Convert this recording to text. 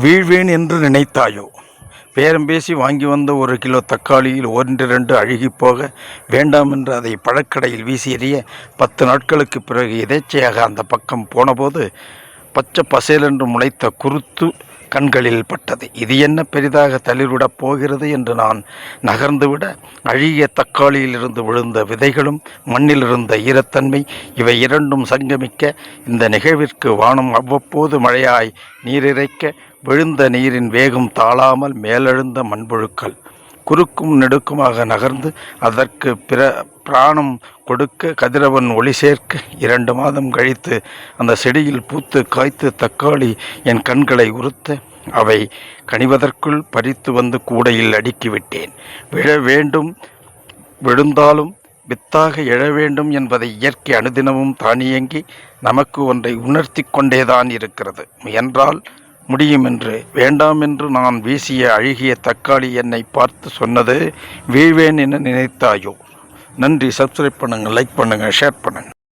வீழ்வேன் என்று நினைத்தாயோ? பேரம் பேசி வாங்கி வந்த 1 கிலோ தக்காளியில் 1-2 அழுகிப்போக வேண்டாம் என்று அதை பழக்கடையில் வீசி எறிய 10 நாட்களுக்கு பிறகு எதேச்சையாக அந்த பக்கம் போனபோது பச்சை பசேலென்று முளைத்த குருத்து கண்களில் பட்டது. இது என்ன பெரிதாக தளிர்விடப் போகிறது என்று நான் நகர்ந்துவிட, அழுகிய தக்காளியில் இருந்து விழுந்த விதைகளும் மண்ணிலிருந்த ஈரத்தன்மை இவை இரண்டும் சங்கமிக்க, இந்த நிகழ்விற்கு வானம் அவ்வப்போது மழையாய் நீரிறைக்க, விழுந்த நீரின் வேகம் தாழாமல் மேலெழுந்த மண்புழுக்கள் குறுக்கும் நெடுக்குமாக நகர்ந்து அதற்கு பிராணம் கொடுக்க, கதிரவன் ஒளி சேர்க்க, 2 மாதம் கழித்து அந்த செடியில் பூத்து காய்த்து தக்காளி என் கண்களை உறுத்த, அவை கனிவதற்குள் பறித்து வந்து கூடையில் அடுக்கிவிட்டேன். விழ வேண்டும், விழுந்தாலும் வித்தாக எழ வேண்டும் என்பதை இயற்கை அனுதினமும் தானியங்கி நமக்கு ஒன்றை உணர்த்தி கொண்டேதான் இருக்கிறது. முயன்றால் முடியும் என்று. வேண்டாம் என்று நான் வீசிய அழுகிய தக்காளி என்னை பார்த்து சொன்னது, வீழ்வேன் என நினைத்தாயோ? நன்றி. சப்ஸ்கிரைப் பண்ணுங்கள், லைக் பண்ணுங்கள், ஷேர் பண்ணுங்கள்.